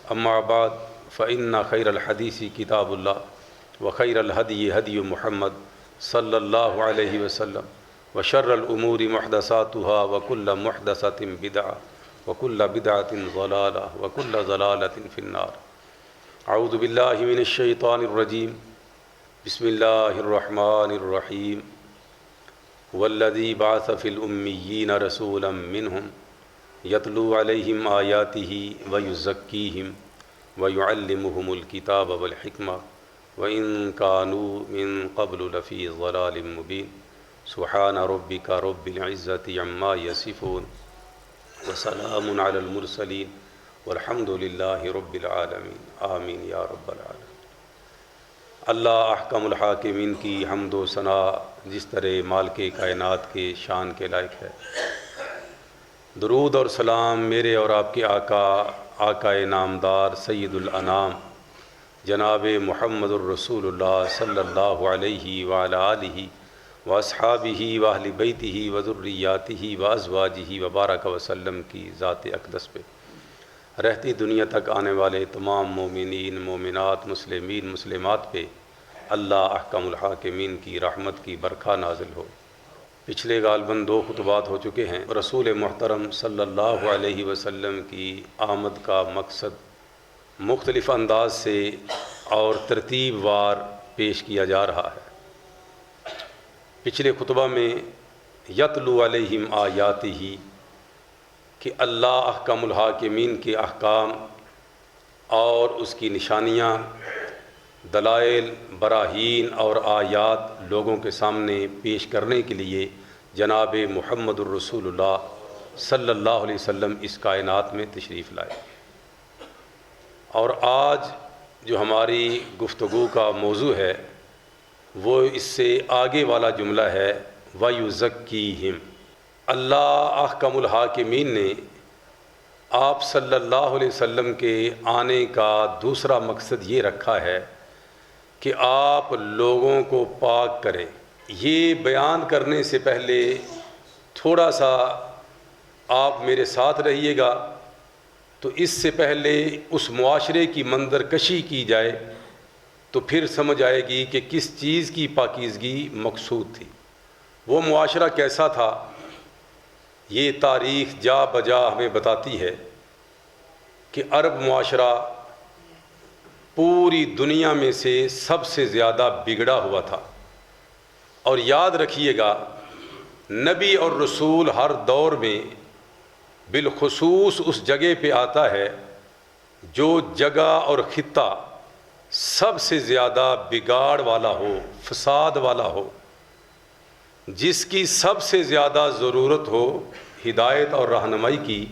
اما بعد فإن خیر الحدیث کتاب اللہ وخیر الہدی ہدی محمد صلی اللہ علیہ وسلم وشر الامور محدثاتها وکل محدثۃ بدعہ وکل بدعۃ ضلالہ وکل ضلالۃ فی النار۔ اعوذ باللہ من الشیطان الرجیم، بسم اللہ الرحمن الرحیم۔ والذی بعث فی الامیین رسولا منہم یتلو علیہم آیاتہ ویزکیہم ویعلمہم الکتاب والحکمہ وإن كانوا من قبل لفی ضلال مبین۔ سبحان ربک رب العزة عما یصفون وسلام علی المرسلین والحمد للہ رب العالمین، آمین یا رب العالمین۔ اللہ احکم الحاکمین کی حمد و ثنا جس طرح مالک کائنات کے شان کے لائق ہے۔ درود اور سلام میرے اور آپ کے آقا نامدار سید الانام جناب محمد الرسول اللہ صلی اللہ علیہ وعلی آلہ واصحابہ واہل بیتہ وذریاتہ وازواجہ وبارک وسلم کی ذات اقدس پہ رہتی دنیا تک آنے والے تمام مومنین مومنات مسلمین مسلمات پہ اللہ احکم الحاکمین کی رحمت کی برکھا نازل ہو۔ پچھلے غالباً 2 خطبات ہو چکے ہیں۔ رسول محترم صلی اللہ علیہ وسلم کی آمد کا مقصد مختلف انداز سے اور ترتیب وار پیش کیا جا رہا ہے۔ پچھلے خطبہ میں یتلو علیہم آیاتہ کہ اللہ احکم الحاکمین کے احکام اور اس کی نشانیاں دلائل براہین اور آیات لوگوں کے سامنے پیش کرنے کے لیے جناب محمد الرسول اللہ صلی اللہ علیہ وسلم اس کائنات میں تشریف لائے۔ اور آج جو ہماری گفتگو کا موضوع ہے وہ اس سے آگے والا جملہ ہے وَيُزَكِّيهِمْ۔ اللہ احکم الحاکمین نے آپ صلی اللہ علیہ وسلم کے آنے کا دوسرا مقصد یہ رکھا ہے کہ آپ لوگوں کو پاک کریں۔ یہ بیان کرنے سے پہلے تھوڑا سا آپ میرے ساتھ رہیے گا تو اس سے پہلے اس معاشرے کی منظر کشی کی جائے تو پھر سمجھ آئے گی کہ کس چیز کی پاکیزگی مقصود تھی۔ وہ معاشرہ کیسا تھا یہ تاریخ جا بجا ہمیں بتاتی ہے کہ عرب معاشرہ پوری دنیا میں سے سب سے زیادہ بگڑا ہوا تھا۔ اور یاد رکھیے گا نبی اور رسول ہر دور میں بالخصوص اس جگہ پہ آتا ہے جو جگہ اور خطہ سب سے زیادہ بگاڑ والا ہو فساد والا ہو، جس کی سب سے زیادہ ضرورت ہو ہدایت اور رہنمائی کی،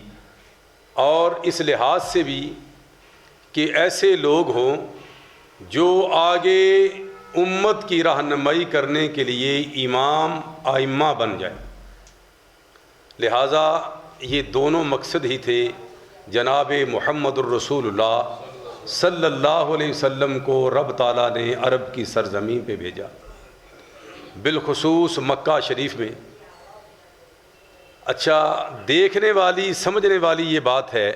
اور اس لحاظ سے بھی کہ ایسے لوگ ہوں جو آگے امت کی رہنمائی کرنے کے لیے امام ائمہ بن جائے۔ لہٰذا یہ دونوں مقصد ہی تھے جناب محمد الرسول اللہ صلی اللہ علیہ وسلم کو رب تعالیٰ نے عرب کی سرزمین پہ بھیجا، بالخصوص مکہ شریف میں۔ اچھا، دیکھنے والی سمجھنے والی یہ بات ہے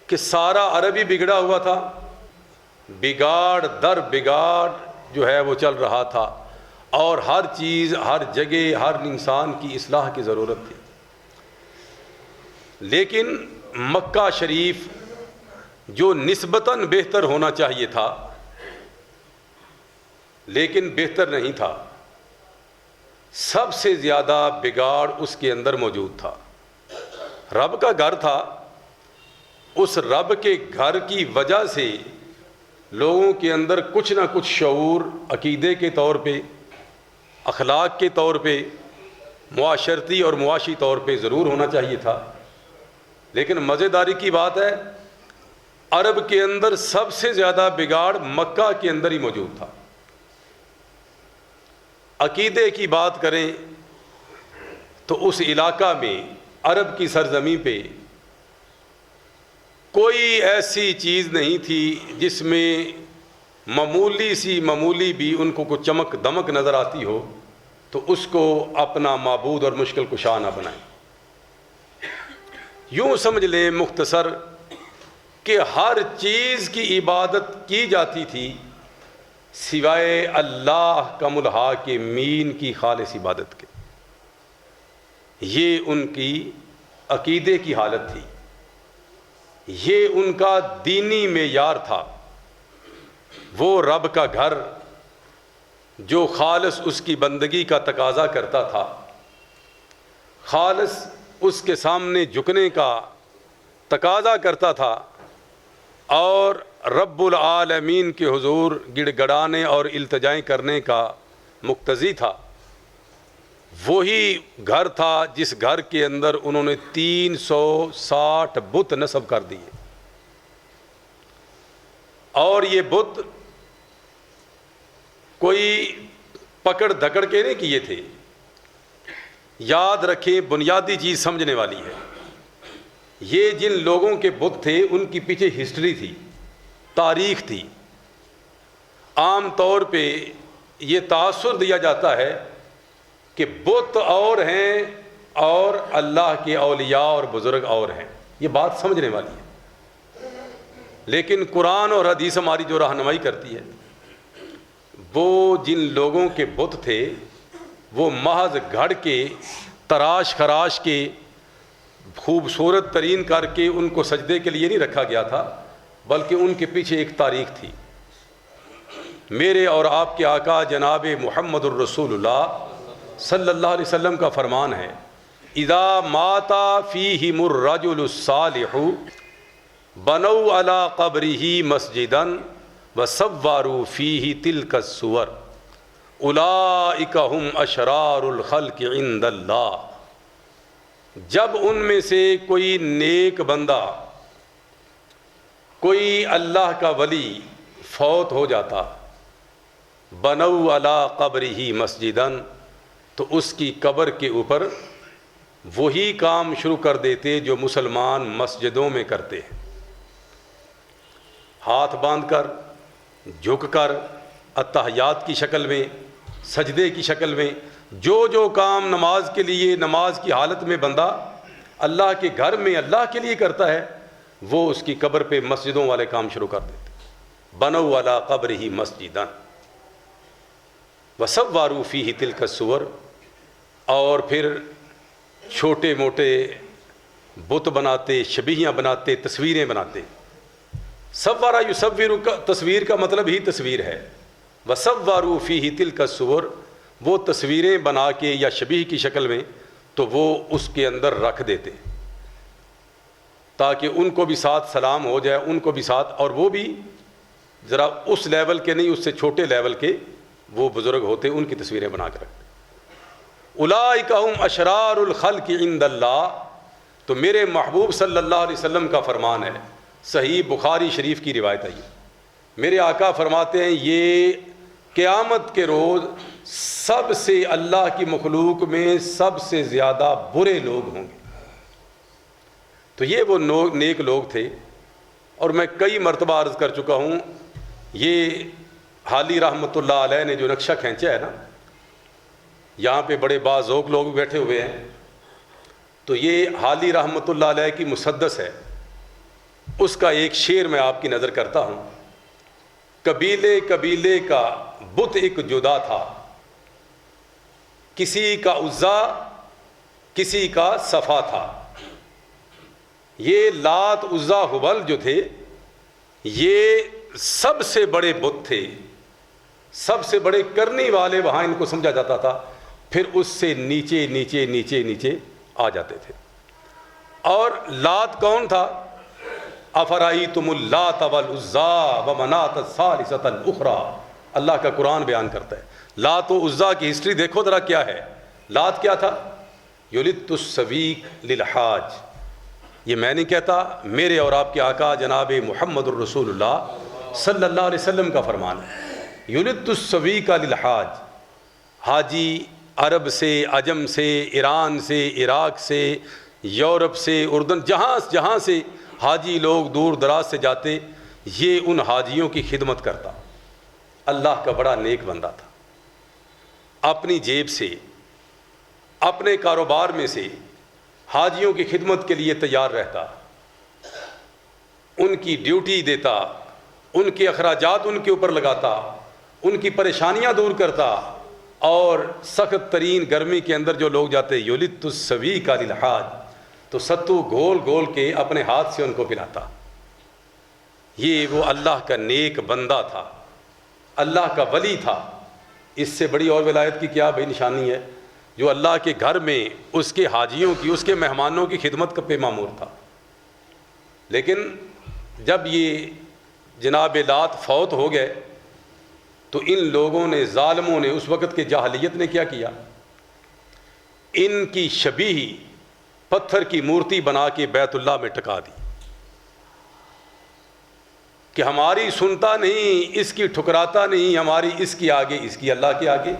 کہ سارا عربی بگڑا ہوا تھا، بگاڑ در بگاڑ جو ہے وہ چل رہا تھا، اور ہر چیز ہر جگہ ہر انسان کی اصلاح کی ضرورت تھی۔ لیکن مکہ شریف جو نسبتاً بہتر ہونا چاہیے تھا لیکن بہتر نہیں تھا، سب سے زیادہ بگاڑ اس کے اندر موجود تھا۔ رب کا گھر تھا، اس رب کے گھر کی وجہ سے لوگوں کے اندر کچھ نہ کچھ شعور عقیدے کے طور پہ، اخلاق کے طور پہ، معاشرتی اور معاشی طور پہ ضرور ہونا چاہیے تھا۔ لیکن مزیداری کی بات ہے عرب کے اندر سب سے زیادہ بگاڑ مکہ کے اندر ہی موجود تھا۔ عقیدے کی بات کریں تو اس علاقہ میں عرب کی سرزمین پہ کوئی ایسی چیز نہیں تھی جس میں معمولی بھی ان کو کوئی چمک دمک نظر آتی ہو تو اس کو اپنا معبود اور مشکل کشا نہ بنائیں۔ یوں سمجھ لیں مختصر کہ ہر چیز کی عبادت کی جاتی تھی سوائے اللہ کم الحاکمین کی خالص عبادت کے۔ یہ ان کی عقیدے کی حالت تھی، یہ ان کا دینی معیار تھا۔ وہ رب کا گھر جو خالص اس کی بندگی کا تقاضا کرتا تھا، خالص اس کے سامنے جھکنے کا تقاضا کرتا تھا، اور رب العالمین کے حضور گڑ گڑانے اور التجائیں کرنے کا مقتضی تھا، وہی گھر تھا جس گھر کے اندر انہوں نے 360 بت نصب کر دیے۔ اور یہ بت کوئی پکڑ دھکڑ کے نہیں کیے تھے، یاد رکھیں بنیادی چیز سمجھنے والی ہے، یہ جن لوگوں کے بت تھے ان کی پیچھے ہسٹری تھی، تاریخ تھی۔ عام طور پہ یہ تاثر دیا جاتا ہے کہ بت اور ہیں اور اللہ کے اولیاء اور بزرگ اور ہیں، یہ بات سمجھنے والی ہے۔ لیکن قرآن اور حدیث ہماری جو رہنمائی کرتی ہے، وہ جن لوگوں کے بت تھے وہ محض گھڑ کے تراش خراش کے خوبصورت ترین کر کے ان کو سجدے کے لیے نہیں رکھا گیا تھا، بلکہ ان کے پیچھے ایک تاریخ تھی۔ میرے اور آپ کے آقا جناب محمد الرسول اللہ صلی اللہ علیہ وسلم کا فرمان ہے، اذا مات فیہم الرجل الصالح بنوا علی قبرہ مسجدا وصوروا فیہ تلک الصور اولئک ھم اشرار الخلق عند اللہ۔ جب ان میں سے کوئی نیک بندہ، کوئی اللہ کا ولی فوت ہو جاتا، بنوا علی قبرہ مسجدا، تو اس کی قبر کے اوپر وہی کام شروع کر دیتے جو مسلمان مسجدوں میں کرتے ہیں، ہاتھ باندھ کر، جھک کر، اتحیات کی شکل میں، سجدے کی شکل میں، جو کام نماز کے لیے، نماز کی حالت میں بندہ اللہ کے گھر میں اللہ کے لیے کرتا ہے، وہ اس کی قبر پہ مسجدوں والے کام شروع کر دیتے۔ بنوا علی قبرہ مسجدا وصوروا فیہ تلک الصور، اور پھر چھوٹے موٹے بت بناتے، شبیہیاں بناتے، تصویریں بناتے۔ صورا یصور کا تصویر کا مطلب ہی تصویر ہے، وصوروا فیہ تلک الصور، وہ تصویریں بنا کے یا شبیہ کی شکل میں تو وہ اس کے اندر رکھ دیتے تاکہ ان کو بھی ساتھ سلام ہو جائے، ان کو بھی ساتھ، اور وہ بھی ذرا اس لیول کے نہیں، اس سے چھوٹے لیول کے وہ بزرگ ہوتے، ان کی تصویریں بنا کے رکھتے۔ اولئک ھم اشرار الخلق عند اللہ، تو میرے محبوب صلی اللہ علیہ وسلم کا فرمان ہے، صحیح بخاری شریف کی روایت ہے، میرے آقا فرماتے ہیں یہ قیامت کے روز سب سے اللہ کی مخلوق میں سب سے زیادہ برے لوگ ہوں گے۔ تو یہ وہ نیک لوگ تھے، اور میں کئی مرتبہ عرض کر چکا ہوں، یہ حالی رحمۃ اللہ علیہ نے جو نقشہ کھینچا ہے نا، یہاں پہ بڑے باذوق لوگ بیٹھے ہوئے ہیں، تو یہ حالی رحمۃ اللہ علیہ کی مسدس ہے، اس کا ایک شعر میں آپ کی نظر کرتا ہوں۔ قبیلے قبیلے کا بت ایک جدا تھا، کسی کا عزا کسی کا صفا تھا۔ یہ لات عزا ہبل جو تھے یہ سب سے بڑے بت تھے، سب سے بڑے کرنی والے، وہاں ان کو سمجھا جاتا تھا، پھر اس سے نیچے نیچے نیچے نیچے آ جاتے تھے۔ اور لات کون تھا؟ افرأیتم اللات والعزی ومناۃ الثالثۃ الاخری، اللہ کا قرآن بیان کرتا ہے۔ لات و عزا کی ہسٹری دیکھو ذرا کیا ہے۔ لات کیا تھا؟ یلت السویق للحاج، یہ میں نہیں کہتا، میرے اور آپ کے آقا جناب محمد الرسول اللہ صلی اللہ علیہ وسلم کا فرمان ہے، یلت السویق للحاج، حاجی عرب سے، عجم سے، ایران سے، عراق سے، یورپ سے، اردن، جہاں سے حاجی لوگ دور دراز سے جاتے، یہ ان حاجیوں کی خدمت کرتا۔ اللہ کا بڑا نیک بندہ تھا، اپنی جیب سے، اپنے کاروبار میں سے حاجیوں کی خدمت کے لیے تیار رہتا، ان کی ڈیوٹی دیتا، ان کے اخراجات ان کے اوپر لگاتا، ان کی پریشانیاں دور کرتا، اور سخت ترین گرمی کے اندر جو لوگ جاتے یولت السوی کا للحاج، تو ستو گھول گھول کے اپنے ہاتھ سے ان کو پلاتا۔ یہ وہ اللہ کا نیک بندہ تھا، اللہ کا ولی تھا۔ اس سے بڑی اور ولایت کی کیا بھائی نشانی ہے؟ جو اللہ کے گھر میں اس کے حاجیوں کی، اس کے مہمانوں کی خدمت کا پہ مامور تھا۔ لیکن جب یہ جناب لات فوت ہو گئے تو ان لوگوں نے، ظالموں نے، اس وقت کے جاہلیت نے کیا کیا؟ ان کی شبیہ پتھر کی مورتی بنا کے بیت اللہ میں ٹکا دی کہ ہماری سنتا نہیں، اس کی ٹھکراتا نہیں، ہماری اس کی آگے، اس کی اللہ کے آگے۔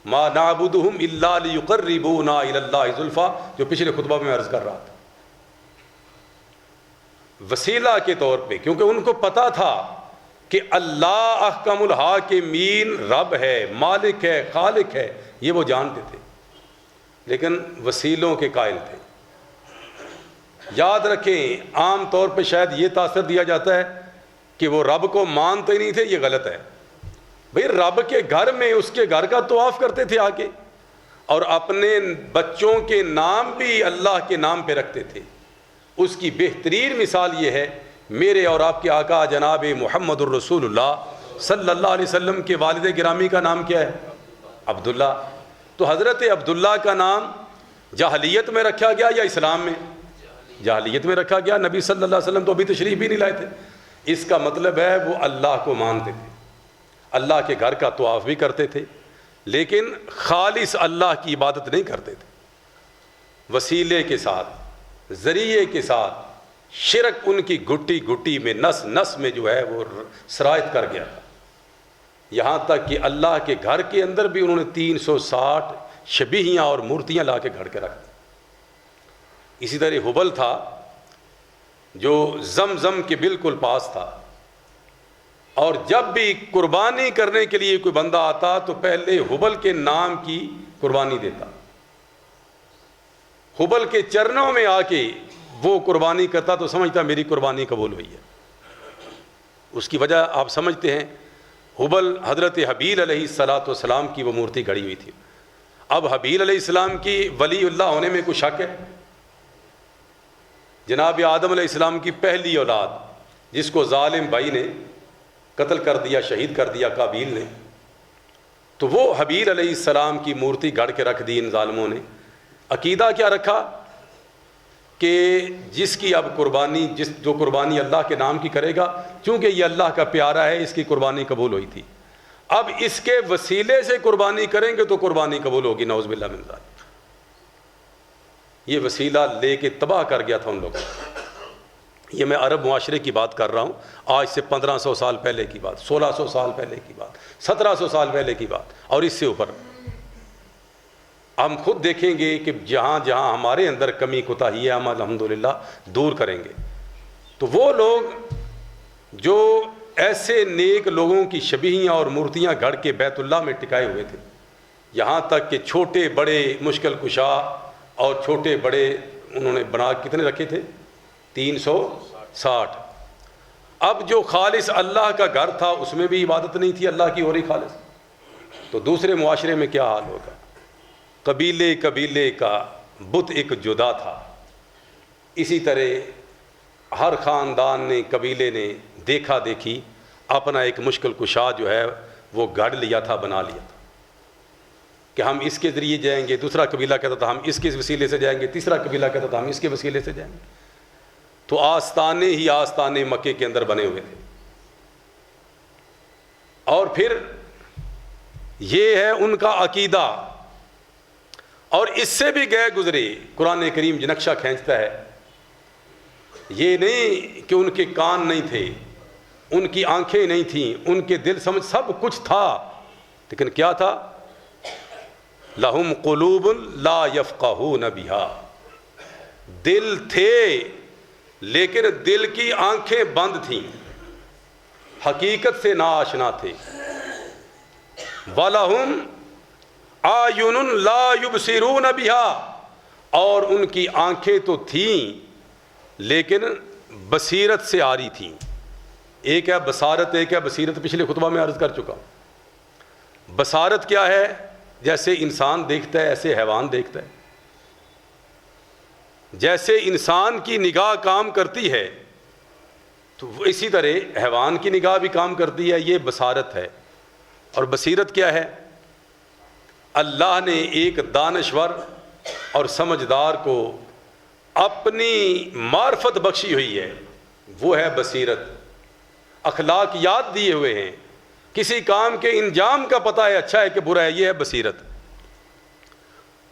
ما نعبدہم الا لیقربونا الی اللہ زلفیٰ، جو پچھلے خطبہ میں عرض کر رہا تھا، وسیلہ کے طور پہ، کیونکہ ان کو پتا تھا کہ اللہ احکم الحاکمین رب ہے، مالک ہے، خالق ہے، یہ وہ جانتے تھے، لیکن وسیلوں کے قائل تھے۔ یاد رکھیں، عام طور پہ شاید یہ تاثر دیا جاتا ہے کہ وہ رب کو مانتے نہیں تھے، یہ غلط ہے۔ بھئی رب کے گھر میں اس کے گھر کا طواف کرتے تھے آ کے، اور اپنے بچوں کے نام بھی اللہ کے نام پہ رکھتے تھے۔ اس کی بہترین مثال یہ ہے، میرے اور آپ کے آقا جناب محمد الرسول اللہ صلی اللہ علیہ وسلم کے والد گرامی کا نام کیا ہے؟ عبداللہ۔ تو حضرت عبداللہ کا نام جاہلیت میں رکھا گیا یا اسلام میں؟ جاہلیت میں رکھا گیا۔ نبی صلی اللہ علیہ وسلم تو ابھی تشریف بھی نہیں لائے تھے۔ اس کا مطلب ہے وہ اللہ کو مانتے تھے، اللہ کے گھر کا طواف بھی کرتے تھے، لیکن خالص اللہ کی عبادت نہیں کرتے تھے۔ وسیلے کے ساتھ، ذریعے کے ساتھ، شرک ان کی گھٹی گھٹی میں، نس نس میں جو ہے وہ سرایت کر گیا تھا، یہاں تک کہ اللہ کے گھر کے اندر بھی انہوں نے 360 شبیہیاں اور مورتیاں لا کے گھڑ کے رکھ دی۔ اسی طرح حبل تھا جو زمزم کے بالکل پاس تھا، اور جب بھی قربانی کرنے کے لیے کوئی بندہ آتا تو پہلے حبل کے نام کی قربانی دیتا، حبل کے چرنوں میں آ کے وہ قربانی کرتا تو سمجھتا میری قربانی قبول ہوئی ہے۔ اس کی وجہ آپ سمجھتے ہیں، حبل حضرت حبیل علیہ السلام کی وہ مورتی گھڑی ہوئی تھی۔ اب حبیل علیہ السلام کی ولی اللہ ہونے میں کوئی شک ہے؟ جناب آدم علیہ السلام کی پہلی اولاد، جس کو ظالم بھائی نے قتل کر دیا، شہید کر دیا قابیل نے، تو وہ حبیل علیہ السلام کی مورتی گھڑ کے رکھ دی ان ظالموں نے۔ عقیدہ کیا رکھا کہ جس کی اب قربانی، جو قربانی اللہ کے نام کی کرے گا، چونکہ یہ اللہ کا پیارا ہے، اس کی قربانی قبول ہوئی تھی، اب اس کے وسیلے سے قربانی کریں گے تو قربانی قبول ہوگی، نعوذ باللہ من ذالک۔ یہ وسیلہ لے کے تباہ کر گیا تھا ان لوگوں کو۔ یہ میں عرب معاشرے کی بات کر رہا ہوں، آج سے 1500 سال پہلے کی بات، 1600 سال پہلے کی بات، 1700 سال پہلے کی بات، اور اس سے اوپر۔ ہم خود دیکھیں گے کہ جہاں جہاں ہمارے اندر کمی کوتاہی ہے، ہم الحمدللہ دور کریں گے۔ تو وہ لوگ جو ایسے نیک لوگوں کی شبیہیاں اور مورتیاں گھڑ کے بیت اللہ میں ٹکائے ہوئے تھے، یہاں تک کہ چھوٹے بڑے مشکل کشا اور چھوٹے بڑے انہوں نے بنا کتنے رکھے تھے؟ 360۔ اب جو خالص اللہ کا گھر تھا اس میں بھی عبادت نہیں تھی اللہ کی ہو رہی خالص، تو دوسرے معاشرے میں کیا حال ہوگا؟ قبیلے قبیلے کا بت ایک جدا تھا۔ اسی طرح ہر خاندان نے، قبیلے نے دیکھا دیکھی اپنا ایک مشکل کشا جو ہے وہ گھڑ لیا تھا، بنا لیا تھا کہ ہم اس کے ذریعے جائیں گے، دوسرا قبیلہ کہتا تھا ہم اس کے وسیلے سے جائیں گے، تیسرا قبیلہ کہتا تھا ہم اس کے وسیلے سے جائیں گے۔ تو آستانے ہی آستانے مکے کے اندر بنے ہوئے تھے۔ اور پھر یہ ہے ان کا عقیدہ، اور اس سے بھی گئے گزرے قرآن کریم جو نقشہ کھینچتا ہے، یہ نہیں کہ ان کے کان نہیں تھے، ان کی آنکھیں نہیں تھیں، ان کے دل سمجھ سب کچھ تھا، لیکن کیا تھا؟ لہم قلوب لا یفقہون بہا، دل تھے لیکن دل کی آنکھیں بند تھیں، حقیقت سے ناآشنا تھے۔ وَلَهُمْ اعین لا یبصرون بہا، اور ان کی آنکھیں تو تھیں لیکن بصیرت سے آری تھیں. ایک ہے بصارت، ایک ہے بصیرت. پچھلے خطبہ میں عرض کر چکا ہوں. بصارت کیا ہے؟ جیسے انسان دیکھتا ہے ایسے حیوان دیکھتا ہے. جیسے انسان کی نگاہ کام کرتی ہے تو اسی طرح حیوان کی نگاہ بھی کام کرتی ہے. یہ بصارت ہے. اور بصیرت کیا ہے؟ اللہ نے ایک دانشور اور سمجھدار کو اپنی معرفت بخشی ہوئی ہے، وہ ہے بصیرت. اخلاقیات دیے ہوئے ہیں، کسی کام کے انجام کا پتہ ہے اچھا ہے کہ برا ہے، یہ ہے بصیرت.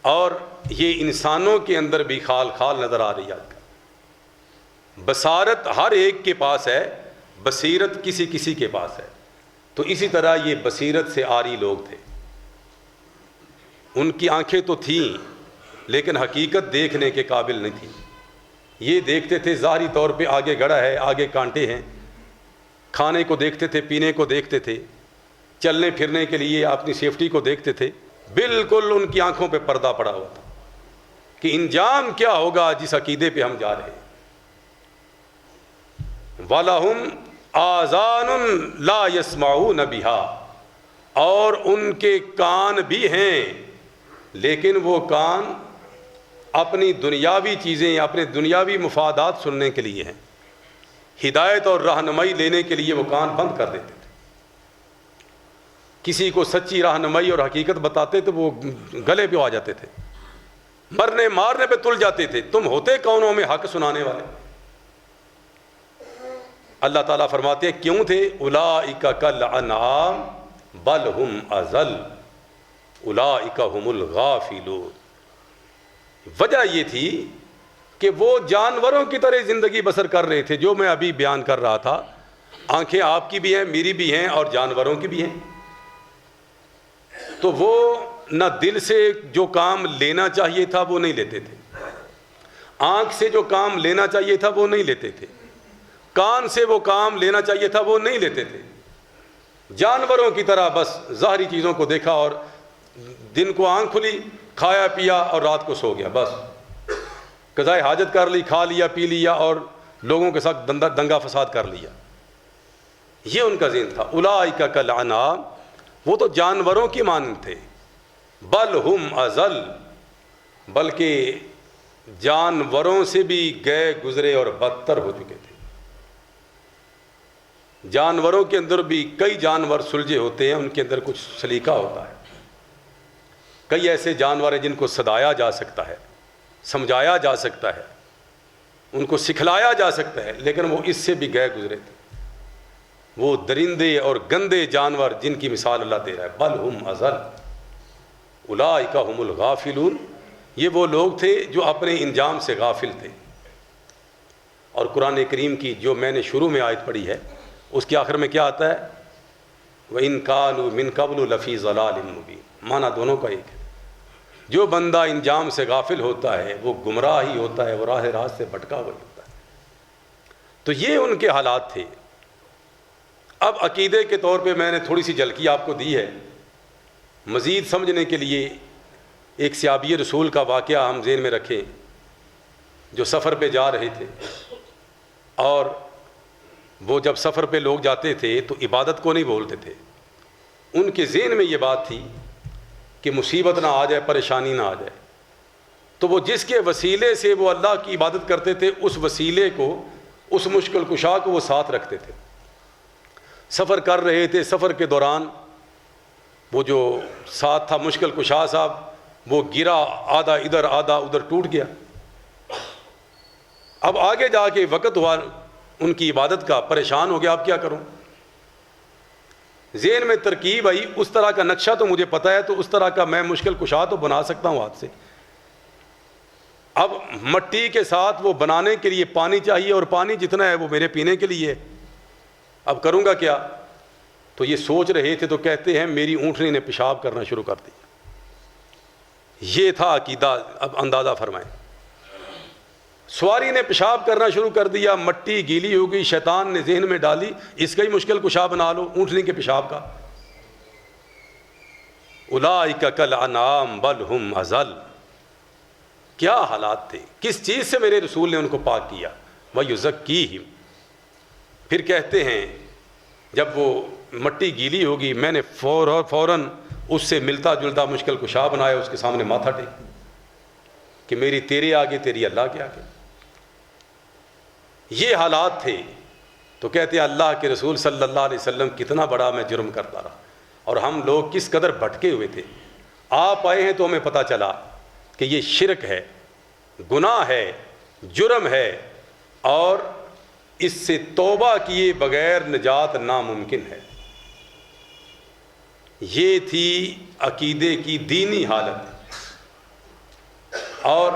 اور یہ انسانوں کے اندر بھی خال خال نظر آ رہی ہے. بصارت ہر ایک کے پاس ہے، بصیرت کسی کسی کے پاس ہے. تو اسی طرح یہ بصیرت سے آری لوگ تھے. ان کی آنکھیں تو تھیں لیکن حقیقت دیکھنے کے قابل نہیں تھی. یہ دیکھتے تھے ظاہری طور پہ آگے گڑھا ہے، آگے کانٹے ہیں. کھانے کو دیکھتے تھے، پینے کو دیکھتے تھے، چلنے پھرنے کے لیے اپنی سیفٹی کو دیکھتے تھے. بالکل ان کی آنکھوں پہ پردہ پڑا ہوا تھا کہ انجام کیا ہوگا جس عقیدے پہ ہم جا رہے ہیں. وَلَهُمْ آذَانٌ لَا يَسْمَعُونَ بِهَا، اور ان کے کان بھی ہیں لیکن وہ کان اپنی دنیاوی چیزیں، اپنے دنیاوی مفادات سننے کے لیے ہیں. ہدایت اور رہنمائی لینے کے لیے وہ کان بند کر دیتے تھے. کسی کو سچی رہنمائی اور حقیقت بتاتے تو وہ گلے پہ آ جاتے تھے، مرنے مارنے پہ تل جاتے تھے. تم ہوتے کون ہو میں حق سنانے والے؟ اللہ تعالیٰ فرماتے ہیں کیوں تھے؟ اولئک کالانعام بل ہم اضل اولئک هم الغافلون. وجہ یہ تھی کہ وہ جانوروں کی طرح زندگی بسر کر رہے تھے، جو میں ابھی بیان کر رہا تھا. آنکھیں آپ کی بھی ہیں، میری بھی ہیں، اور جانوروں کی بھی ہیں. تو وہ نہ دل سے جو کام لینا چاہیے تھا وہ نہیں لیتے تھے، آنکھ سے جو کام لینا چاہیے تھا وہ نہیں لیتے تھے، کان سے وہ کام لینا چاہیے تھا وہ نہیں لیتے تھے. جانوروں کی طرح بس ظاہری چیزوں کو دیکھا اور دن کو آنکھ کھلی، کھایا پیا اور رات کو سو گیا. بس قضائے حاجت کر لی، کھا لیا پی لیا اور لوگوں کے ساتھ دنگا فساد کر لیا. یہ ان کا ذہن تھا. اولئک کالانعام، وہ تو جانوروں کی مانند تھے. بل ہم اضل، بلکہ جانوروں سے بھی گئے گزرے اور بدتر ہو چکے تھے. جانوروں کے اندر بھی کئی جانور سلجھے ہوتے ہیں، ان کے اندر کچھ سلیقہ ہوتا ہے. کئی ایسے جانور ہیں جن کو صدایا جا سکتا ہے، سمجھایا جا سکتا ہے، ان کو سکھلایا جا سکتا ہے، لیکن وہ اس سے بھی گئے گزرے تھے. وہ درندے اور گندے جانور جن کی مثال اللہ دے رہا ہے. بل ہم اضل اولئک هم الغافلون. یہ وہ لوگ تھے جو اپنے انجام سے غافل تھے. اور قرآن کریم کی جو میں نے شروع میں آیت پڑھی ہے اس کے آخر میں کیا آتا ہے؟ وَإِن كَانُوا مِن قَبْلُ لَفِي ضَلَالٍ مُبِينٍ. معنی دونوں کا ایک ہے. جو بندہ انجام سے غافل ہوتا ہے وہ گمراہ ہی ہوتا ہے، وہ راہ راست سے بھٹکا ہوا ہوتا ہے. تو یہ ان کے حالات تھے. اب عقیدے کے طور پہ میں نے تھوڑی سی جھلکی آپ کو دی ہے. مزید سمجھنے کے لیے ایک صحابی رسول کا واقعہ ہم ذہن میں رکھیں جو سفر پہ جا رہے تھے. اور وہ جب سفر پہ لوگ جاتے تھے تو عبادت کو نہیں بولتے تھے. ان کے ذہن میں یہ بات تھی کہ مصیبت نہ آ جائے، پریشانی نہ آ جائے. تو وہ جس کے وسیلے سے وہ اللہ کی عبادت کرتے تھے اس وسیلے کو، اس مشکل کشا کو وہ ساتھ رکھتے تھے. سفر کر رہے تھے، سفر کے دوران وہ جو ساتھ تھا مشکل کشا صاحب وہ گرا، آدھا ادھر آدھا ادھر ٹوٹ گیا. اب آگے جا کے وقت ہوا ان کی عبادت کا، پریشان ہو گیا اب کیا کروں. ذہن میں ترکیب آئی، اس طرح کا نقشہ تو مجھے پتہ ہے تو اس طرح کا میں مشکل کشا تو بنا سکتا ہوں ہاتھ سے. اب مٹی کے ساتھ وہ بنانے کے لیے پانی چاہیے اور پانی جتنا ہے وہ میرے پینے کے لیے. اب کروں گا کیا؟ تو یہ سوچ رہے تھے تو کہتے ہیں میری اونٹنی نے پیشاب کرنا شروع کر دیا. یہ تھا عقیدہ. اب اندازہ فرمائیں، سواری نے پیشاب کرنا شروع کر دیا، مٹی گیلی ہو گئی، شیطان نے ذہن میں ڈالی اس کا ہی مشکل کشا بنا لو اونٹنی کے پیشاب کا. اولئک کالانعام بل ہم اضل. کیا حالات تھے، کس چیز سے میرے رسول نے ان کو پاک کیا؟ وَيُزَكِّيهِمْ، پھر کہتے ہیں جب وہ مٹی گیلی ہوگی میں نے فوراً اس سے ملتا جلتا مشکل کشا بنایا، اس کے سامنے ماتھا ٹیک کہ میری تیرے آگے تیری اللہ کے آگے۔ یہ حالات تھے تو کہتے ہیں اللہ کے رسول صلی اللہ علیہ وسلم کتنا بڑا میں جرم کرتا رہا، اور ہم لوگ کس قدر بھٹکے ہوئے تھے۔ آپ آئے ہیں تو ہمیں پتہ چلا کہ یہ شرک ہے، گناہ ہے، جرم ہے، اور اس سے توبہ کیے بغیر نجات ناممکن ہے۔ یہ تھی عقیدے کی دینی حالت، اور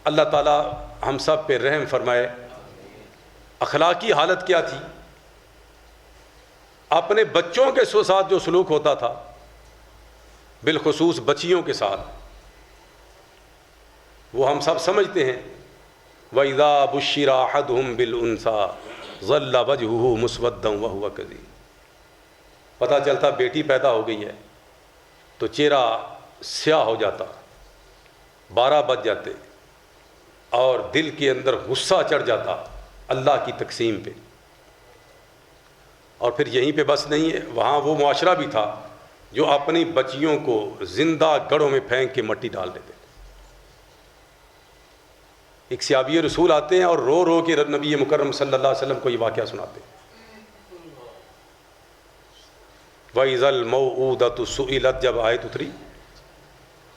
اللہ تعالی ہم سب پہ رحم فرمائے۔ اخلاقی حالت کیا تھی؟ اپنے بچوں کے ساتھ جو سلوک ہوتا تھا، بالخصوص بچیوں کے ساتھ، وہ ہم سب سمجھتے ہیں۔ وَإِذَا بُشِّرَ أَحَدُهُم بِالْأُنثَىٰ ظَلَّ وَجْهُهُ مُسْوَدًّا وَهُوَ كَظِيمٌ، پتہ چلتا بیٹی پیدا ہو گئی ہے تو چہرہ سیاہ ہو جاتا، 12 بج جاتے، اور دل کے اندر غصہ چڑھ جاتا اللہ کی تقسیم پہ۔ اور پھر یہیں پہ بس نہیں ہے، وہاں وہ معاشرہ بھی تھا جو اپنی بچیوں کو زندہ گڑھوں میں پھینک کے مٹی ڈال دیتے۔ ایک صحابی رسول آتے ہیں اور رو رو کے نبی مکرم صلی اللہ علیہ وسلم کو یہ واقعہ سناتے ہیں۔ وَإِذَا الْمَوْءُودَةُ سُئِلَتْ، جب آیت اتری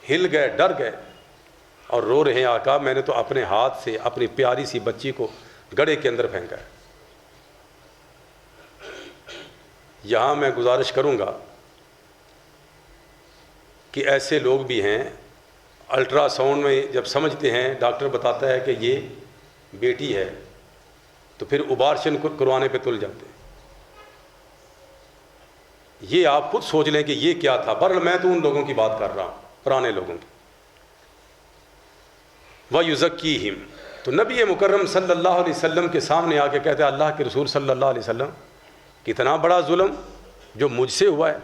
ہل گئے، ڈر گئے، اور رو رہے ہیں آقا میں نے تو اپنے ہاتھ سے اپنی پیاری سی بچی کو گڑھے کے اندر پھینکا ہے۔ یہاں میں گزارش کروں گا کہ ایسے لوگ بھی ہیں، الٹرا ساؤنڈ میں جب سمجھتے ہیں ڈاکٹر بتاتا ہے کہ یہ بیٹی ہے تو پھر ابارشن کروانے پہ تل جاتے ہیں۔ یہ آپ خود سوچ لیں کہ یہ کیا تھا۔ بہرحال میں تو ان لوگوں کی بات کر رہا ہوں، پرانے لوگوں کی۔ وَيُزَكِّيهِمْ، تو نبی مکرم صلی اللہ علیہ وسلم کے سامنے آ کے کہتے ہیں اللہ کے رسول صلی اللہ علیہ وسلم کتنا بڑا ظلم جو مجھ سے ہوا ہے،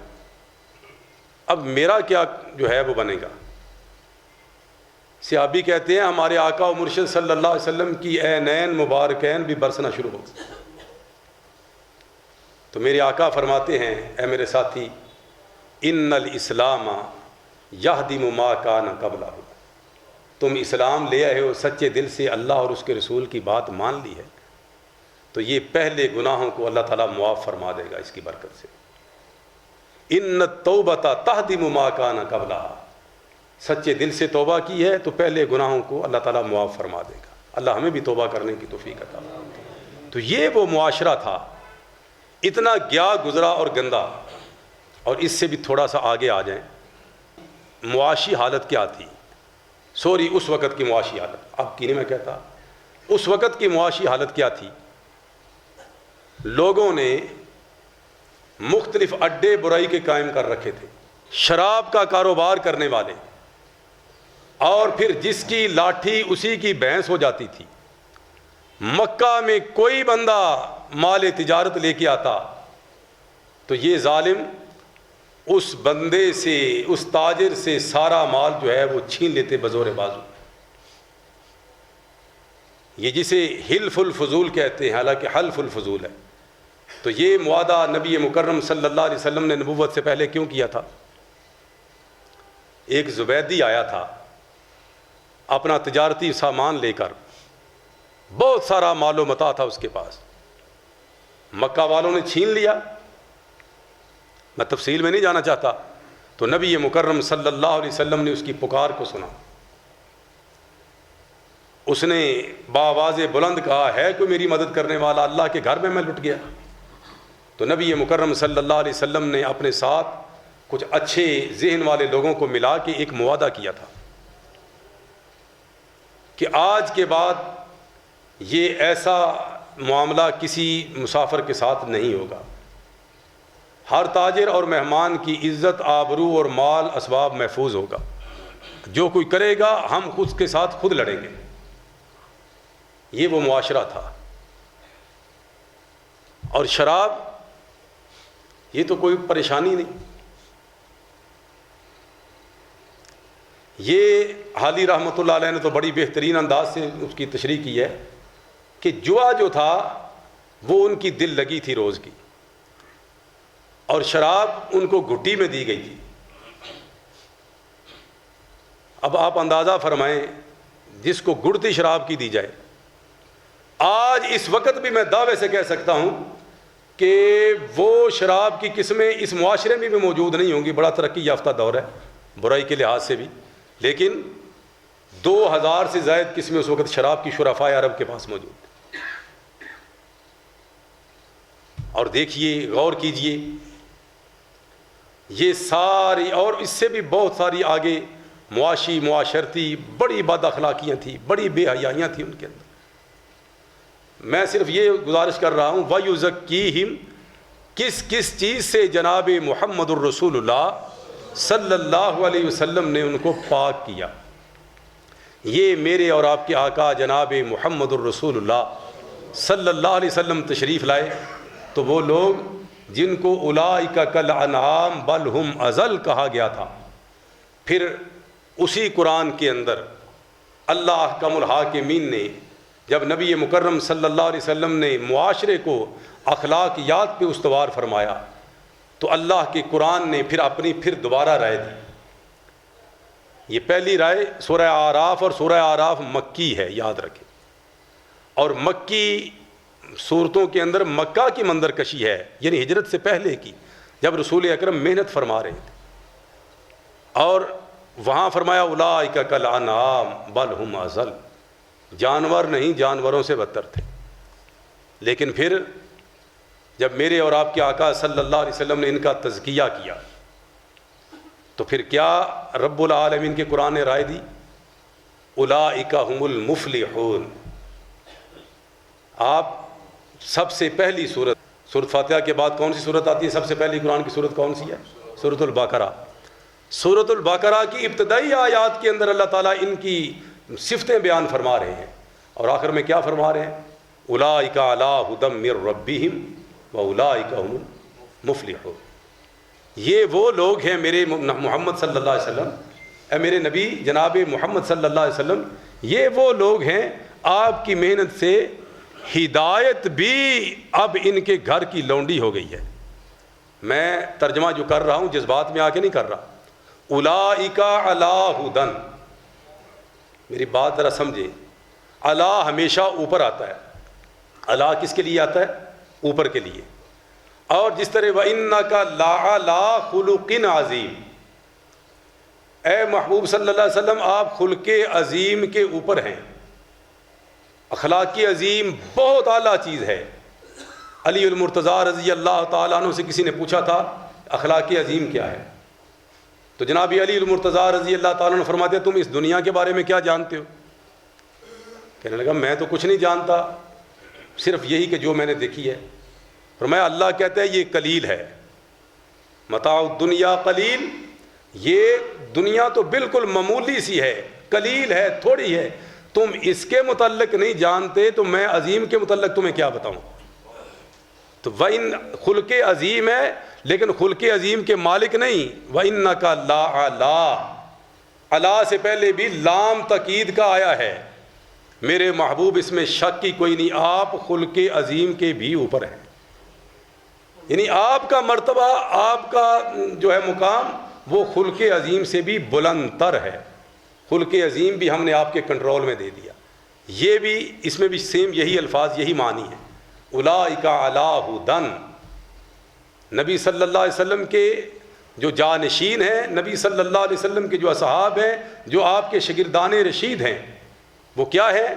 اب میرا کیا جو ہے وہ بنے گا۔ صحابی کہتے ہیں ہمارے آقا و مرشد صلی اللہ علیہ وسلم کی عینین مبارکین بھی برسنا شروع ہو گئی۔ تو میرے آقا فرماتے ہیں اے میرے ساتھی، ان الاسلام یہدم ما کان قبلہ، تم اسلام لے آئے ہو سچے دل سے، اللہ اور اس کے رسول کی بات مان لی ہے، تو یہ پہلے گناہوں کو اللہ تعالیٰ معاف فرما دے گا اس کی برکت سے۔ ان التوبۃ تہدم ما کان قبلہ، سچے دل سے توبہ کی ہے تو پہلے گناہوں کو اللہ تعالیٰ معاف فرما دے گا۔ اللہ ہمیں بھی توبہ کرنے کی توفیق عطا فرمائے۔ تو یہ وہ معاشرہ تھا، اتنا گیا گزرا اور گندا۔ اور اس سے بھی تھوڑا سا آگے آ جائیں، معاشی حالت کیا تھی؟ سوری، اس وقت کی معاشی حالت، اب کی نہیں میں کہتا، اس وقت کی معاشی حالت کیا تھی؟ لوگوں نے مختلف اڈے برائی کے قائم کر رکھے تھے، شراب کا کاروبار کرنے والے، اور پھر جس کی لاٹھی اسی کی بھینس ہو جاتی تھی۔ مکہ میں کوئی بندہ مال تجارت لے کے آتا تو یہ ظالم اس بندے سے، اس تاجر سے سارا مال جو ہے وہ چھین لیتے بزور بازو۔ یہ جسے حلف الفضول کہتے ہیں، حالانکہ حلف الفضول ہے۔ تو یہ معاہدہ نبی مکرم صلی اللہ علیہ وسلم نے نبوت سے پہلے کیوں کیا تھا؟ ایک زبیدی آیا تھا اپنا تجارتی سامان لے کر، بہت سارا مال و متاع تھا اس کے پاس، مکہ والوں نے چھین لیا۔ میں تفصیل میں نہیں جانا چاہتا۔ تو نبی مکرم صلی اللہ علیہ وسلم نے اس کی پکار کو سنا، اس نے بآواز بلند کہا ہے کوئی میری مدد کرنے والا؟ اللہ کے گھر میں لٹ گیا۔ تو نبی مکرم صلی اللہ علیہ وسلم نے اپنے ساتھ کچھ اچھے ذہن والے لوگوں کو ملا کے ایک معاہدہ کیا تھا کہ آج کے بعد یہ ایسا معاملہ کسی مسافر کے ساتھ نہیں ہوگا، ہر تاجر اور مہمان کی عزت، آبرو اور مال اسباب محفوظ ہوگا، جو کوئی کرے گا ہم خود کے ساتھ خود لڑیں گے۔ یہ وہ معاشرہ تھا۔ اور شراب یہ تو کوئی پریشانی نہیں۔ یہ حالی رحمۃ اللہ علیہ نے تو بڑی بہترین انداز سے اس کی تشریح کی ہے کہ جوا جو تھا وہ ان کی دل لگی تھی روز کی، اور شراب ان کو گھٹی میں دی گئی تھی۔ اب آپ اندازہ فرمائیں، جس کو گڑتی شراب کی دی جائے، آج اس وقت بھی میں دعوے سے کہہ سکتا ہوں کہ وہ شراب کی قسمیں اس معاشرے میں بھی موجود نہیں ہوں گی۔ بڑا ترقی یافتہ دور ہے برائی کے لحاظ سے بھی، لیکن 2000 سے زائد قسمیں اس وقت شراب کی شرفائے عرب کے پاس موجود ہیں۔ اور دیکھیے، غور کیجئے، یہ ساری اور اس سے بھی بہت ساری آگے معاشرتی بڑی بد اخلاقیاں تھیں، بڑی بے حیائیاں تھیں ان کے اندر۔ میں صرف یہ گزارش کر رہا ہوں وَيُزَكِّيهِمْ، کس کس چیز سے جناب محمد الرسول اللہ صلی اللہ علیہ وسلم نے ان کو پاک کیا۔ یہ میرے اور آپ کے آقا جناب محمد الرسول اللہ صلی اللہ علیہ وسلم تشریف لائے تو وہ لوگ جن کو اولئک کالانعام بل ہم اضل کہا گیا تھا، پھر اسی قرآن کے اندر اللہ احکم الحاکمین نے جب نبی مکرم صلی اللہ علیہ وسلم نے معاشرے کو اخلاقیات پہ استوار فرمایا تو اللہ کے قرآن نے پھر دوبارہ رائے دی۔ یہ پہلی رائے سورہ اعراف، اور سورہ اعراف مکی ہے، یاد رکھیں، اور مکی صورتوں کے اندر مکہ کی منظر کشی ہے، یعنی ہجرت سے پہلے کی، جب رسول اکرم محنت فرما رہے تھے، اور وہاں فرمایا اولئک کالانعام بل ہم اضل، جانور نہیں، جانوروں سے بدتر تھے۔ لیکن پھر جب میرے اور آپ کے آقا صلی اللہ علیہ وسلم نے ان کا تزکیہ کیا تو پھر کیا رب العالمین کے قرآن نے رائے دی؟ اولئک هم المفلحون۔ آپ سب سے پہلی سورت فاتحہ کے بعد کون سی سورت آتی ہے؟ سب سے پہلی قرآن کی سورت کون سی ہے؟ سورۃ البقرہ۔ سورۃ البقرہ کی ابتدائی آیات کے اندر اللہ تعالیٰ ان کی صفتیں بیان فرما رہے ہیں، اور آخر میں کیا فرما رہے ہیں؟ اولئک علی ھدی من ربہم واولئک هم المفلحون۔ یہ وہ لوگ ہیں میرے محمد صلی اللہ علیہ وسلم، اے میرے نبی جناب محمد صلی اللہ علیہ وسلم، یہ وہ لوگ ہیں آپ کی محنت سے ہدایت بھی اب ان کے گھر کی لونڈی ہو گئی ہے۔ میں ترجمہ جو کر رہا ہوں جذبات میں آ کے نہیں کر رہا۔ اولئک علی ھدی، میری بات ذرا سمجھے، علی ہمیشہ اوپر آتا ہے، علی کس کے لیے آتا ہے؟ اوپر کے لیے۔ اور جس طرح وَإِنَّكَ لَعَلَىٰ خُلُقٍ عَظِيمٍ، اے محبوب صلی اللہ علیہ وسلم آپ خلق عظیم کے اوپر ہیں۔ اخلاقی عظیم بہت اعلیٰ چیز ہے۔ علی المرتضیٰ رضی اللہ تعالیٰ عنہ سے کسی نے پوچھا تھا اخلاقی عظیم کیا ہے، تو جناب علی المرتضیٰ رضی اللہ تعالیٰ عنہ فرماتے ہیں تم اس دنیا کے بارے میں کیا جانتے ہو؟ کہنے لگا میں تو کچھ نہیں جانتا، صرف یہی کہ جو میں نے دیکھی ہے۔ فرمایا اللہ کہتا ہے یہ قلیل ہے، متاع الدنیا قلیل، یہ دنیا تو بالکل معمولی سی ہے، قلیل ہے، تھوڑی ہے، تم اس کے متعلق نہیں جانتے تو میں عظیم کے متعلق تمہیں کیا بتاؤں۔ تو وَإِن خلق عظیم ہے لیکن خلق عظیم کے مالک نہیں۔ وَإِنَّكَ لَعَلَىٰ، علا سے پہلے بھی لام تاکید کا آیا ہے، میرے محبوب اس میں شک کی کوئی نہیں، آپ خلق عظیم کے بھی اوپر ہیں، یعنی آپ کا مرتبہ، آپ کا جو ہے مقام وہ خلق عظیم سے بھی بلند تر ہے۔ خلق عظیم بھی ہم نے آپ کے کنٹرول میں دے دیا۔ یہ بھی اس میں بھی سیم یہی الفاظ، یہی معنی ہے۔ اولئک علی ھدی، نبی صلی اللہ علیہ وسلم کے جو جانشین ہیں، نبی صلی اللہ علیہ وسلم کے جو اصحاب ہیں، جو آپ کے شاگردان رشید ہیں، وہ کیا ہے؟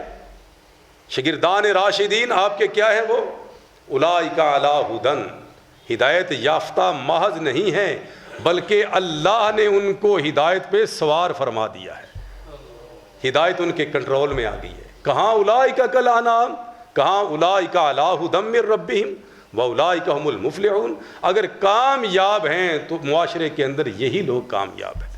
شاگردان راشدین آپ کے کیا ہے؟ وہ اولئک علی ھدی، ہدایت یافتہ محض نہیں ہیں بلکہ اللہ نے ان کو ہدایت پہ سوار فرما دیا ہے، ہدایت ان کے کنٹرول میں آ گئی ہے۔ کہاں اولئک کالانعام، کہاں اولئک علی ھدی من ربہم واولئک هم المفلحون۔ اگر کامیاب ہیں تو معاشرے کے اندر یہی لوگ کامیاب ہیں۔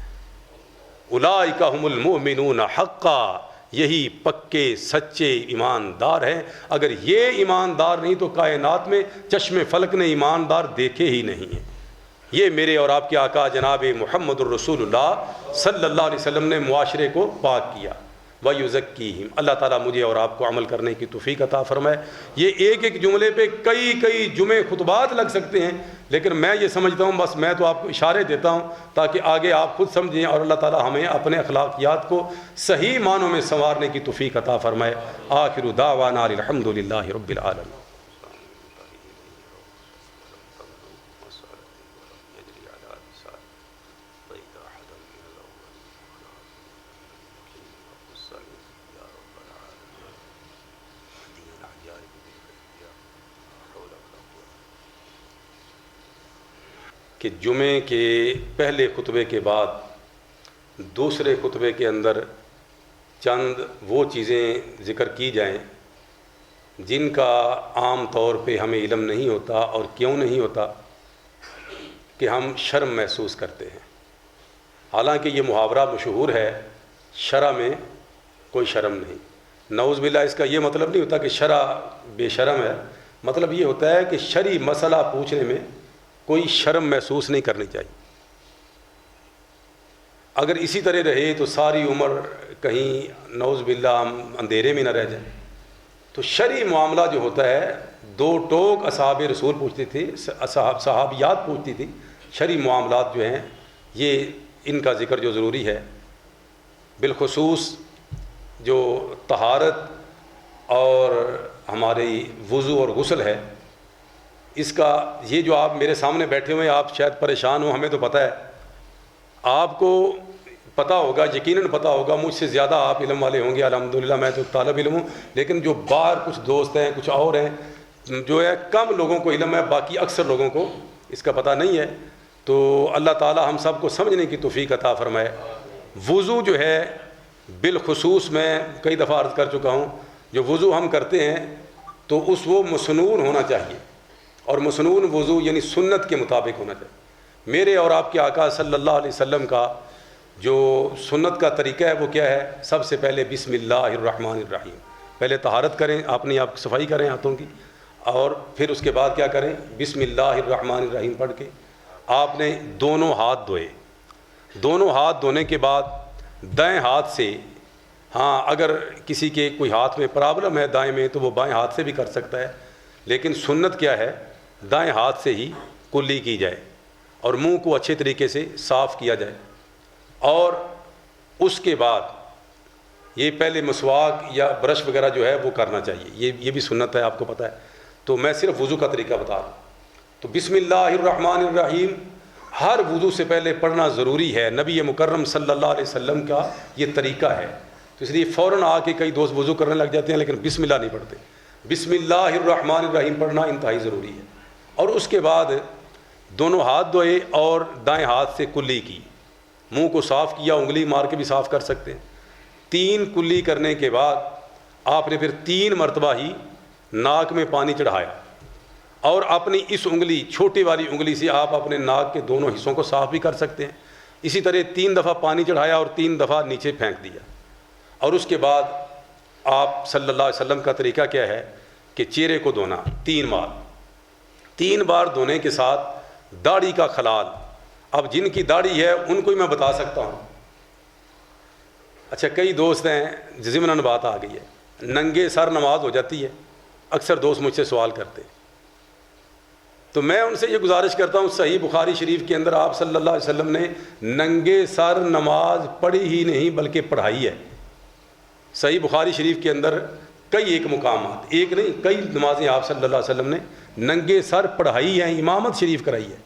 اولئک هم المؤمنون حقا، یہی پکے سچے ایماندار ہیں۔ اگر یہ ایماندار نہیں تو کائنات میں چشم فلک نے ایماندار دیکھے ہی نہیں ہیں۔ یہ میرے اور آپ کے آقا جناب محمد الرسول اللہ صلی اللہ علیہ وسلم نے معاشرے کو پاک کیا۔ وَيُزَكِّيهِمْ، اللہ تعالیٰ مجھے اور آپ کو عمل کرنے کی توفیق عطا فرمائے۔ یہ ایک ایک جملے پہ کئی جمعے خطبات لگ سکتے ہیں، لیکن میں یہ سمجھتا ہوں بس میں تو آپ کو اشارے دیتا ہوں تاکہ آگے آپ خود سمجھیں، اور اللہ تعالیٰ ہمیں اپنے اخلاقیات کو صحیح معنوں میں سنوارنے کی توفیق عطا فرمائے۔ آخر دعوانا الحمد للہ رب العالمین۔ کہ جمعے کے پہلے خطبے کے بعد دوسرے خطبے کے اندر چند وہ چیزیں ذکر کی جائیں جن کا عام طور پہ ہمیں علم نہیں ہوتا، اور کیوں نہیں ہوتا کہ ہم شرم محسوس کرتے ہیں۔ حالانکہ یہ محاورہ مشہور ہے، شرع میں کوئی شرم نہیں۔ نعوذ باللہ اس کا یہ مطلب نہیں ہوتا کہ شرع بے شرم ہے، مطلب یہ ہوتا ہے کہ شرعی مسئلہ پوچھنے میں کوئی شرم محسوس نہیں کرنی چاہیے۔ اگر اسی طرح رہے تو ساری عمر کہیں نعوذ باللہ ہم اندھیرے میں نہ رہ جائیں۔ تو شرعی معاملہ جو ہوتا ہے، دو ٹوک اصحاب رسول پوچھتے تھے، صحابیات پوچھتی تھی، شرعی معاملات جو ہیں یہ ان کا ذکر جو ضروری ہے، بالخصوص جو طہارت اور ہماری وضو اور غسل ہے، اس کا یہ جو آپ میرے سامنے بیٹھے ہوئے آپ شاید پریشان ہوں، ہمیں تو پتہ ہے، آپ کو پتہ ہوگا، یقیناً پتہ ہوگا، مجھ سے زیادہ آپ علم والے ہوں گے، الحمدللہ میں تو طالب علم ہوں، لیکن جو باہر کچھ دوست ہیں، کچھ اور ہیں، جو ہے کم لوگوں کو علم ہے، باقی اکثر لوگوں کو اس کا پتہ نہیں ہے۔ تو اللہ تعالی ہم سب کو سمجھنے کی توفیق عطا فرمائے۔ وضو جو ہے بالخصوص میں کئی دفعہ عرض کر چکا ہوں، جو وضو ہم کرتے ہیں تو وہ مسنون ہونا چاہیے، اور مسنون وضو یعنی سنت کے مطابق ہونا چاہیے۔ میرے اور آپ کے آقا صلی اللہ علیہ وسلم کا جو سنت کا طریقہ ہے وہ کیا ہے؟ سب سے پہلے بسم اللہ الرحمن الرحیم، پہلے طہارت کریں، اپنی آپ صفائی کریں ہاتھوں کی، اور پھر اس کے بعد کیا کریں؟ بسم اللہ الرحمن الرحیم پڑھ کے آپ نے دونوں ہاتھ دھوئے۔ دونوں ہاتھ دھونے کے بعد دائیں ہاتھ سے، ہاں اگر کسی کے کوئی ہاتھ میں پرابلم ہے دائیں میں تو وہ بائیں ہاتھ سے بھی کر سکتا ہے، لیکن سنت کیا ہے؟ دائیں ہاتھ سے ہی کلی کی جائے، اور منہ کو اچھے طریقے سے صاف کیا جائے، اور اس کے بعد یہ پہلے مسواک یا برش وغیرہ جو ہے وہ کرنا چاہیے، یہ بھی سنت ہے، آپ کو پتہ ہے۔ تو میں صرف وضو کا طریقہ بتا رہا ہوں۔ تو بسم اللہ الرحمن الرحیم ہر وضو سے پہلے پڑھنا ضروری ہے، نبی مکرم صلی اللہ علیہ وسلم کا یہ طریقہ ہے۔ تو اس لیے فوراً آ کے کئی دوست وضو کرنے لگ جاتے ہیں لیکن بسم اللہ نہیں پڑھتے۔ بسم اللہ الرحمن الرحیم پڑھنا انتہائی ضروری ہے، اور اس کے بعد دونوں ہاتھ دھوئے اور دائیں ہاتھ سے کلی کی، منہ کو صاف کیا، انگلی مار کے بھی صاف کر سکتے ہیں۔ 3 کلی کرنے کے بعد آپ نے پھر 3 مرتبہ ہی ناک میں پانی چڑھایا، اور اپنی اس انگلی چھوٹی والی انگلی سے آپ اپنے ناک کے دونوں حصوں کو صاف بھی کر سکتے ہیں۔ اسی طرح 3 دفعہ پانی چڑھایا اور 3 دفعہ نیچے پھینک دیا، اور اس کے بعد آپ صلی اللہ علیہ وسلم کا طریقہ کیا ہے کہ چہرے کو دھونا 3 بار دھونے کے ساتھ داڑھی کا خلال۔ اب جن کی داڑھی ہے ان کو ہی میں بتا سکتا ہوں۔ اچھا کئی دوست ہیں، ضمناً بات آ گئی ہے، ننگے سر نماز ہو جاتی ہے، اکثر دوست مجھ سے سوال کرتے ہیں، تو میں ان سے یہ گزارش کرتا ہوں، صحیح بخاری شریف کے اندر آپ صلی اللہ علیہ وسلم نے ننگے سر نماز پڑھی ہی نہیں بلکہ پڑھائی ہے۔ صحیح بخاری شریف کے اندر کئی ایک مقامات، ایک نہیں کئی نمازیں آپ صلی اللہ علیہ وسلم نے ننگے سر پڑھائی ہیں، امامت شریف کرائی ہے۔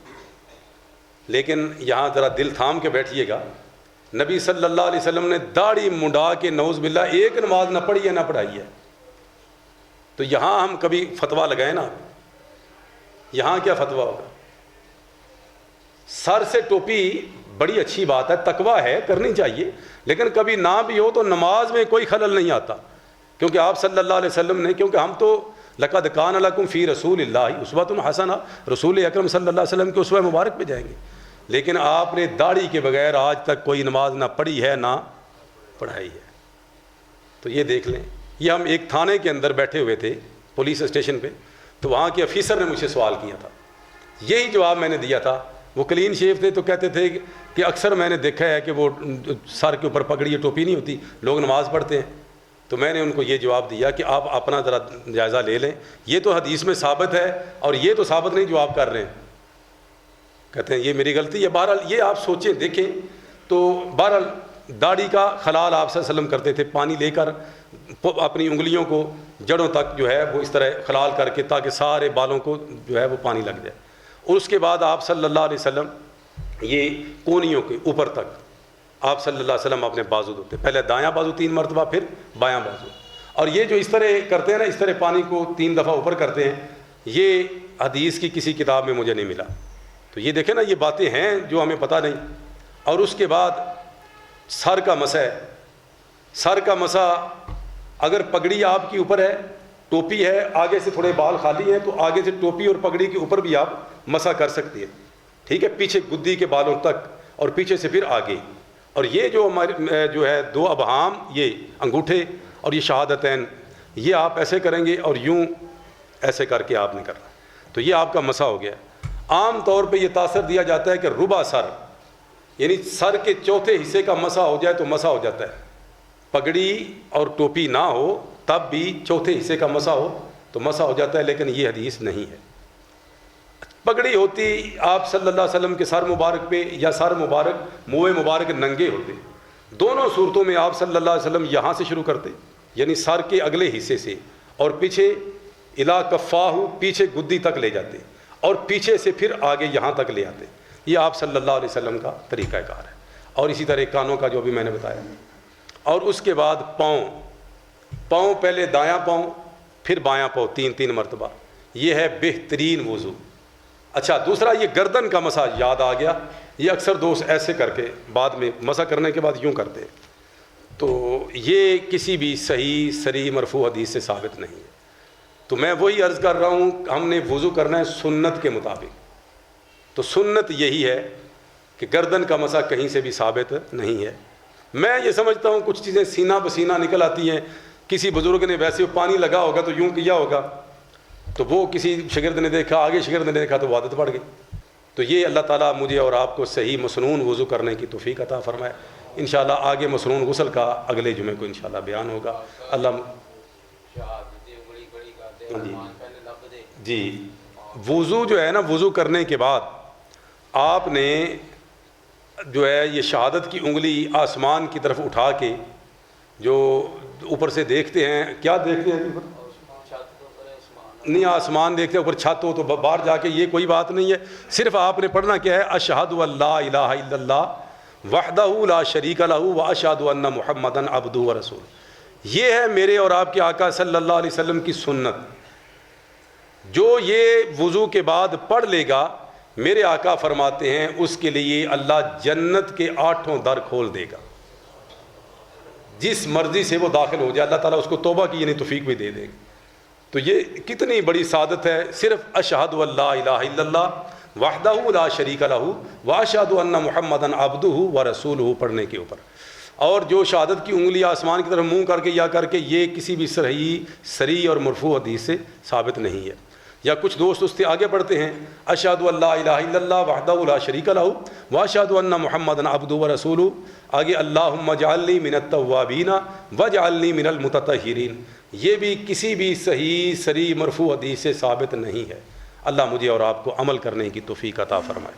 لیکن یہاں ذرا دل تھام کے بیٹھیے گا، نبی صلی اللہ علیہ وسلم نے داڑھی منڈا کے نعوذ باللہ ایک نماز نہ پڑھی ہے نہ پڑھائی ہے۔ تو یہاں ہم کبھی فتویٰ لگائیں نا، یہاں کیا فتویٰ ہوگا؟ سر سے ٹوپی بڑی اچھی بات ہے، تقویٰ ہے، کرنی چاہیے، لیکن کبھی نہ بھی ہو تو نماز میں کوئی خلل نہیں آتا، کیونکہ آپ صلی اللہ علیہ وسلم نے، کیونکہ ہم تو لقد کان لکم فی رسول اللہ اسوۃ حسنہ، رسول اکرم صلی اللہ علیہ وسلم کے اسوہ مبارک پہ جائیں گے، لیکن آپ نے داڑھی کے بغیر آج تک کوئی نماز نہ پڑھی ہے نہ پڑھائی ہے۔ تو یہ دیکھ لیں، یہ ہم ایک تھانے کے اندر بیٹھے ہوئے تھے پولیس اسٹیشن پہ، تو وہاں کے آفیسر نے مجھ سے سوال کیا تھا، یہی جواب میں نے دیا تھا، وہ کلین شیف تھے تو کہتے تھے کہ اکثر میں نے دیکھا ہے کہ وہ سر کے اوپر پگڑی یا ٹوپی نہیں ہوتی، لوگ نماز پڑھتے ہیں. تو میں نے ان کو یہ جواب دیا کہ آپ اپنا ذرا جائزہ لے لیں، یہ تو حدیث میں ثابت ہے اور یہ تو ثابت نہیں جو آپ کر رہے ہیں. کہتے ہیں یہ میری غلطی ہے. بہرحال یہ آپ سوچیں دیکھیں. تو بہرحال داڑھی کا خلال آپ صلی اللہ علیہ وسلم کرتے تھے، پانی لے کر اپنی انگلیوں کو جڑوں تک جو ہے وہ اس طرح خلال کر کے تاکہ سارے بالوں کو جو ہے وہ پانی لگ جائے. اور اس کے بعد آپ صلی اللہ علیہ وسلم یہ کونیوں کے اوپر تک آپ صلی اللہ علیہ وسلم اپنے بازو دھوتے، پہلے دایاں بازو 3 مرتبہ پھر بایاں بازو. اور یہ جو اس طرح کرتے ہیں نا، اس طرح پانی کو 3 دفعہ اوپر کرتے ہیں، یہ حدیث کی کسی کتاب میں مجھے نہیں ملا. تو یہ دیکھیں نا، یہ باتیں ہیں جو ہمیں پتہ نہیں. اور اس کے بعد سر کا مسح ہے. سر کا مسح اگر پگڑی آپ کی اوپر ہے، ٹوپی ہے، آگے سے تھوڑے بال خالی ہیں، تو آگے سے ٹوپی اور پگڑی کے اوپر بھی آپ مسح کر سکتی ہیں. ٹھیک ہے، پیچھے گدی کے بالوں تک اور پیچھے سے پھر آگے. اور یہ جو ہمارے جو ہے 2 ابہام، یہ انگوٹھے اور یہ شہادتین، یہ آپ ایسے کریں گے اور یوں ایسے کر کے آپ نے کرنا. تو یہ آپ کا مسح ہو گیا. عام طور پہ یہ تاثر دیا جاتا ہے کہ ربع سر، یعنی سر کے چوتھے حصے کا مسح ہو جائے تو مسح ہو جاتا ہے. پگڑی اور ٹوپی نہ ہو تب بھی چوتھے حصے کا مسح ہو تو مسح ہو جاتا ہے، لیکن یہ حدیث نہیں ہے. پگڑی ہوتی آپ صلی اللہ علیہ وسلم کے سر مبارک پہ، یا سر مبارک منہ مبارک ننگے ہوتے. دونوں صورتوں میں آپ صلی اللہ علیہ وسلم یہاں سے شروع کرتے، یعنی سر کے اگلے حصے سے، اور پیچھے الا کفاہ، پیچھے گدی تک لے جاتے، اور پیچھے سے پھر آگے یہاں تک لے آتے. یہ آپ صلی اللہ علیہ وسلم کا طریقہ کار ہے. اور اسی طرح کانوں کا جو بھی میں نے بتایا. اور اس کے بعد پاؤں پہلے دایاں پاؤں پھر بایاں پاؤں 3 مرتبہ. یہ ہے بہترین وضو. اچھا، دوسرا یہ گردن کا مسح یاد آ گیا. یہ اکثر دوست ایسے کر کے بعد میں مسح کرنے کے بعد یوں کرتے، تو یہ کسی بھی صحیح صریح مرفوع حدیث سے ثابت نہیں ہے. تو میں وہی عرض کر رہا ہوں، ہم نے وضو کرنا ہے سنت کے مطابق. تو سنت یہی ہے کہ گردن کا مسح کہیں سے بھی ثابت نہیں ہے. میں یہ سمجھتا ہوں کچھ چیزیں سینہ بسینہ نکل آتی ہیں. کسی بزرگ نے ویسے پانی لگا ہوگا تو یوں کیا ہوگا، تو وہ کسی شاگرد نے دیکھا، آگے شاگرد نے دیکھا تو وہ عادت پڑ گئی. تو یہ اللہ تعالیٰ مجھے اور آپ کو صحیح مسنون وضو کرنے کی توفیق عطا فرمائے. انشاءاللہ آگے مسنون غسل کا اگلے جمعے کو انشاءاللہ بیان ہوگا. اللہ جی وضو جو ہے نا، وضو کرنے کے بعد آپ نے جو ہے یہ شہادت کی انگلی آسمان کی طرف اٹھا کے، جو اوپر سے دیکھتے ہیں، کیا دیکھتے ہیں؟ نہیں، آسمان دیکھتے ہیں، اوپر چھت ہو تو باہر جا کے، یہ کوئی بات نہیں ہے. صرف آپ نے پڑھنا کیا ہے، اشہد ان لا الہ الا اللہ وحدہ لا شریک لہ واشہد ان محمدا عبدہ ورسولہ. یہ ہے میرے اور آپ کے آقا صلی اللہ علیہ وسلم کی سنت. جو یہ وضو کے بعد پڑھ لے گا، میرے آقا فرماتے ہیں اس کے لیے اللہ جنت کے 8 در کھول دے گا. جس مرضی سے وہ داخل ہو جائے، اللہ تعالیٰ اس کو توبہ کی یعنی توفیق بھی دے دے گا. تو یہ کتنی بڑی سعادت ہے، صرف اشہد ان لا الہ الا اللہ وحدہ لا شریک لہ واشہد ان محمدا عبدہ ورسولہ پڑھنے کے اوپر. اور جو شہادت کی انگلی آسمان کی طرف منہ کر کے یا کر کے، یہ کسی بھی صریح اور مرفوع حدیث سے ثابت نہیں ہے. یا کچھ دوست اس سے آگے پڑھتے ہیں، اشہد ان لا الہ الا اللہ وحدہ لا شریک لہ واشہد ان محمدا عبدہ ورسولہ، آگے اللہم اجعلنی من التوابین واجعلنی من المتطہرین. یہ بھی کسی بھی صحیح صریح مرفوع حدیث سے ثابت نہیں ہے. اللہ مجھے اور آپ کو عمل کرنے کی توفیق عطا فرمائے.